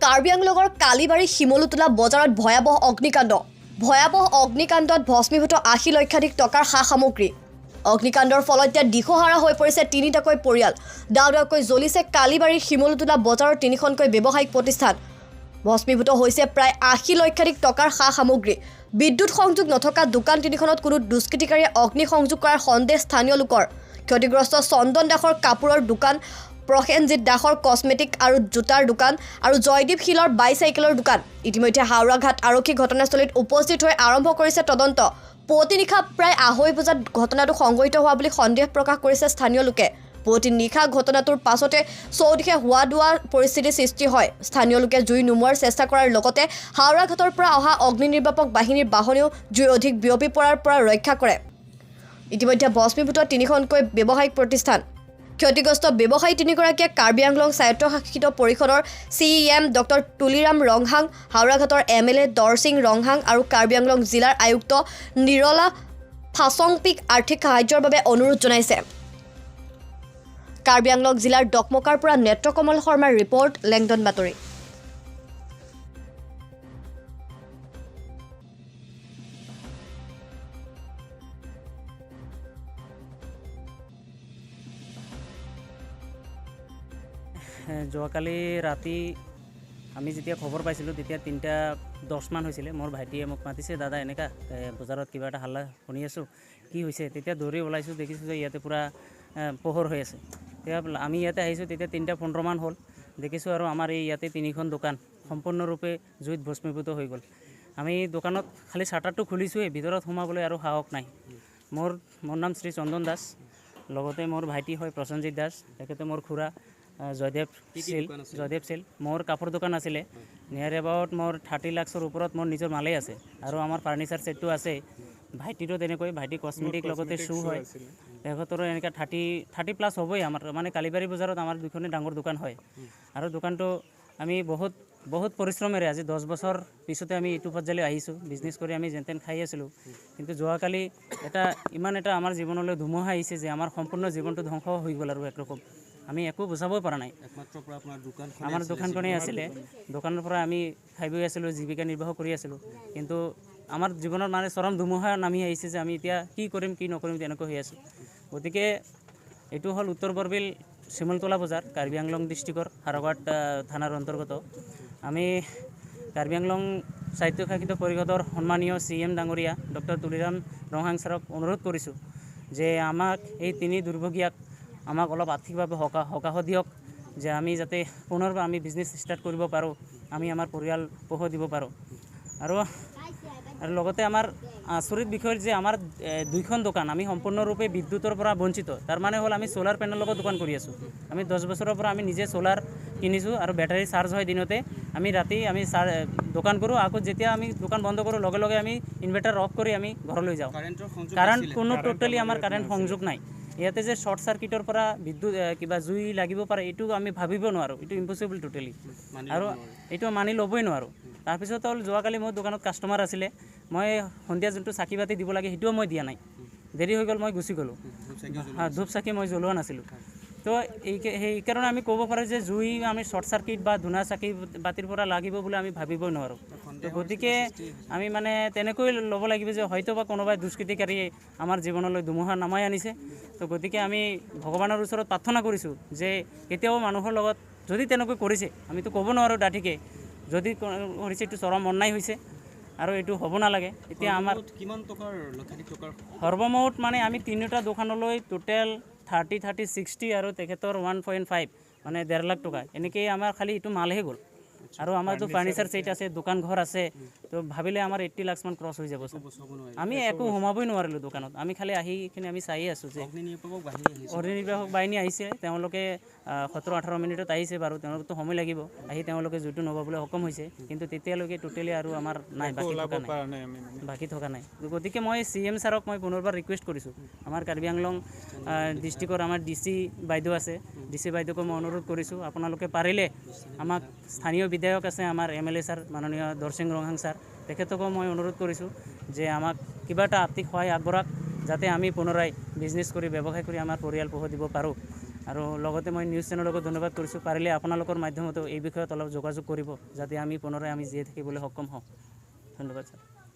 কাৰ্বি আংলঙৰ কালিবাৰী শিমলুতলা বজাৰত ভয়াবহ অগ্নিকাণ্ডত ভস্মীভূত ৮০ লক্ষাধিক টকাৰ সা সামগ্ৰী। অগ্নিকাণ্ডৰ ফলত এতিয়া দিশহাৰা হৈ পৰিছে তিনিটাকৈ পৰিয়াল। দাউদাকৈ জ্বলিছে কালিবাৰীৰ শিমলুতলা বজাৰৰ তিনিখনকৈ ব্যৱসায়িক প্ৰতিষ্ঠান। ভস্মীভূত হৈছে প্ৰায় ৮০ লক্ষাধিক টকাৰ সা সামগ্ৰী। বিদ্যুৎ সংযোগ নথকা দোকান তিনিখনত কোনো দুষ্কৃতিকাৰীয়ে অগ্নি সংযোগ কৰাৰ সন্দেহ স্থানীয় লোকৰ। ক্ষতিগ্ৰস্ত চন্দন দাসৰ কাপোৰৰ দোকান, প্ৰসেনজিৎ দাসৰ কছমেটিক আৰু জোতাৰ দোকান আৰু জয়দীপ শিলৰ বাইচাইকেলৰ দোকান। ইতিমধ্যে হাওৰাঘাট আৰক্ষী ঘটনাস্থলীত উপস্থিত হৈ আৰম্ভ কৰিছে তদন্ত। পুৱতি নিশা প্ৰায় ২:৩০ বজাত ঘটনাটো সংঘটিত হোৱা বুলি সন্দেহ প্ৰকাশ কৰিছে স্থানীয় লোকে। পুৱতি নিশা ঘটনাটোৰ পাছতে চৌদিশে হোৱা দোৱা পৰিস্থিতিৰ সৃষ্টি হয়। স্থানীয় লোকে জুই নুমুৱাৰ চেষ্টা কৰাৰ লগতে হাওৰাঘাটৰ পৰা অহা অগ্নি নিৰ্বাপক বাহিনীৰ বাহনেও জুই অধিক বিয়পি পৰাৰ পৰা ৰক্ষা কৰে। ইতিমধ্যে ভস্মীভূত তিনিখনকৈ ব্যৱসায়িক প্ৰতিষ্ঠান। ক্ষতিগ্ৰস্ত ব্যৱসায়ী তিনিগৰাকীয়ে কাৰ্বি আংলং স্বায়ত্তশাসিত পৰিষদৰ CEM ডক্টৰ তুলিৰাম ৰংহাং, হাওৰাঘাটৰ MLA দৰসিং ৰংহাং আৰু কাৰ্বি আংলং জিলাৰ আয়ুক্ত নিৰলা ফাচংপিক আৰ্থিক সাহায্যৰ বাবে অনুৰোধ জনাইছে। কাৰ্বি আংলং জিলাৰ ডকমকাৰ পৰা নেত্ৰকমল শৰ্মাৰ ৰিপৰ্ট, লেংডন বাতৰি। যোৱাকালি ৰাতি আমি যেতিয়া খবৰ পাইছিলোঁ তেতিয়া ৩:১০ মান হৈছিলে। মোৰ ভাইটিয়ে মোক মাতিছে, দাদা এনেকুৱা বজাৰত কিবা এটা হাল্লা শুনি আছোঁ, কি হৈছে? তেতিয়া দৌৰি ওলাইছোঁ, দেখিছোঁ যে ইয়াতে পূৰা পোহৰ হৈ আছে। তেতিয়া আমি ইয়াতে আহিছোঁ, তেতিয়া ৩:১৫ মান হ'ল। দেখিছোঁ আৰু আমাৰ এই ইয়াতে তিনিখন দোকান সম্পূৰ্ণৰূপে জুইত ভস্মীভূত হৈ গ'ল। আমি দোকানত খালি শ্বাটাৰটো খুলিছোঁহে, ভিতৰত সোমাবলৈ আৰু সাহস নাই। মোৰ নাম শ্ৰী চন্দন দাস, লগতে মোৰ ভাইটি হয় প্ৰসেনজিৎ দাস, তেখেতে মোৰ খুৰা জয়দেৱ চিল। মোৰ কাপোৰ দোকান আছিলে। নিয়াৰ এবাউট মোৰ 30 লাখৰ ওপৰত মোৰ নিজৰ মালেই আছে আৰু আমাৰ ফাৰ্নিচাৰ ছেটটো আছে। ভাইটিৰো তেনেকৈ, ভাইটি কছমেটিক লগতে শ্বু হয়, তেখেতৰো এনেকৈ 30+ হ'বই। আমাৰ মানে কালিবাৰী বজাৰত আমাৰ দুখনে ডাঙৰ দোকান হয় আৰু দোকানটো আমি বহুত পৰিশ্ৰমেৰে আজি 10 বছৰ পিছতে আমি এইটো পৰ্যায়লৈ আহিছোঁ। বিজনেছ কৰি আমি যেন তেন খাই আছিলোঁ, কিন্তু যোৱাকালি ইমান এটা আমাৰ জীৱনলৈ ধুমুহা আহিছে যে আমাৰ সম্পূৰ্ণ জীৱনটো ধ্বংস হৈ গ'ল আৰু একৰকম। আমি একো বুজাবই পৰা নাই। আমাৰ দোকানখনেই আছিলে, দোকানৰ পৰা আমি খাই বৈ আছিলোঁ, জীৱিকা নিৰ্বাহ কৰি আছিলোঁ, কিন্তু আমাৰ জীৱনত মানে চৰম ধুমুহা নামি আহিছে যে আমি এতিয়া কি কৰিম কি নকৰিম তেনেকৈ হৈ আছোঁ। গতিকে এইটো হ'ল উত্তৰ বৰবিল শিমলুতলা বজাৰ, কাৰ্বি আংলং ডিষ্ট্ৰিক্টৰ হাওৰাঘাট থানাৰ অন্তৰ্গত। আমি কাৰ্বি আংলং স্বায়ত্তশাসিত পৰিষদৰ সন্মানীয় CM ডাঙৰীয়া ডক্টৰ তুলিৰাম ৰংহাং ছাৰক অনুৰোধ কৰিছোঁ যে আমাক এই তিনি দুৰ্ভগীয়াক আমাক অলপ আৰ্থিকভাৱে সকাহ দিয়ক, যে আমি যাতে পুনৰবাৰ আমি বিজনেছ ষ্টাৰ্ট কৰিব পাৰোঁ, আমি আমাৰ পৰিয়াল পোহ দিব পাৰোঁ। আৰু লগতে আমাৰ আচৰিত বিষয় যে আমাৰ দুইখন দোকান আমি সম্পূৰ্ণৰূপে বিদ্যুতৰ পৰা বঞ্চিত। তাৰ মানে হ'ল আমি চ'লাৰ পেনেলৰ লগত দোকান কৰি আছোঁ। আমি 10 বছৰৰ পৰা আমি নিজে চ'লাৰ কিনিছোঁ আৰু বেটাৰী চাৰ্জ হয় দিনতে। আমি ৰাতি দোকান কৰোঁ, আকৌ যেতিয়া আমি দোকান বন্ধ কৰোঁ লগে লগে আমি ইনভাৰ্টাৰ অফ কৰি আমি ঘৰলৈ যাওঁ। কাৰেণ্ট টোটেলি আমাৰ কাৰেণ্ট সংযোগ নাই। ইয়াতে যে শ্বৰ্ট চাৰ্কিটৰ পৰা বিদ্যুৎ কিবা জুই লাগিব পাৰে এইটো আমি ভাবিব নোৱাৰোঁ, এইটো ইম্পচিবল টোটেলি, আৰু এইটো মানি ল'বই নোৱাৰোঁ। তাৰপিছত হ'ল যোৱাকালি মোৰ দোকানত কাষ্টমাৰ আছিলে, মই সন্ধিয়া যোনটো চাকি বাতি দিব লাগে সেইটোও মই দিয়া নাই, দেৰি হৈ গ'ল, মই গুচি গ'লোঁ। ধূপ চাকি মই জ্বলোৱা নাছিলোঁ। তো সেইকাৰণে আমি ক'ব পাৰোঁ যে জুই আমি শ্বৰ্ট চাৰ্কিট বা ধূনা চাকি বাতিৰ পৰা লাগিব বুলি আমি ভাবিবই নোৱাৰোঁ। তো গতিকে আমি মানে তেনেকৈ ল'ব লাগিব যে হয়তো বা কোনোবাই দুষ্কৃতিকাৰীয়ে আমাৰ জীৱনলৈ ধুমুহা নামাই আনিছে। তো গতিকে আমি ভগৱানৰ ওচৰত প্ৰাৰ্থনা কৰিছোঁ যে কেতিয়াও মানুহৰ লগত যদি তেনেকৈ কৰিছে, আমিতো ক'ব নোৱাৰোঁ ডাঠিকে, যদি কৰিছে এইটো চৰম অন্যায় হৈছে আৰু এইটো হ'ব নালাগে। এতিয়া আমাৰ কিমান টকাৰ লক্ষাধিক টকাৰ সৰ্বমুঠ মানে আমি তিনিটা দোকানলৈ টোটেল 30-60 আৰু তেখেতৰ 1.5 মানে 1.5 লাখ টকা এনেকৈ আমাৰ খালি এইটো মালহে গ'ল। আৰু আমাৰতো ফাৰ্নিচাৰ ছেট আছে, দোকান ঘৰ আছে, তো ভাবিলে আমাৰ 80 লাখ মান ক্ৰছ হৈ যাব। আমি একো সোমাবই নোৱাৰিলোঁ দোকানত। আমি খালি আহি কিনে আমি চাই আছোঁ যে অগ্নি নিৰ্বাপক বাহিনী আহিছে, তেওঁলোকে 17-18 মিনিটত আহিছে বাৰু, তেওঁলোকতো সময় লাগিব, আহি তেওঁলোকে জুইটো নমাবলৈ সক্ষম হৈছে, কিন্তু তেতিয়ালৈকে টোটেলি আৰু আমাৰ নাই, বাকী থকা নাই। গতিকে মই CM ছাৰক মই পুনৰবাৰ ৰিকুৱেষ্ট কৰিছোঁ, আমাৰ কাৰ্বি আংলং ডিষ্ট্ৰিক্টৰ আমাৰ DC বাইদেউ আছে, DC বাইদেউকো মই অনুৰোধ কৰিছোঁ, আপোনালোকে পাৰিলে আমাক স্থানীয় বিধায়ক আছে আমাৰ MLA ছাৰ মাননীয় দৰসিং ৰংহাং ছাৰ, তেখেতকো মই অনুৰোধ কৰিছোঁ যে আমাক কিবা এটা আৰ্থিক সহায় আগবঢ়াওক, যাতে আমি পুনৰাই বিজনেছ কৰি ব্যৱসায় কৰি আমাৰ পৰিয়াল পোহ দিব পাৰোঁ। আৰু লগতে মই নিউজ চেনেলকো ধন্যবাদ কৰিছোঁ পাৰিলে আপোনালোকৰ মাধ্যমতো এই বিষয়ত অলপ যোগাযোগ কৰিব যাতে আমি পুনৰাই জীয়াই থাকিবলৈ সক্ষম হওঁ ধন্যবাদ ছাৰ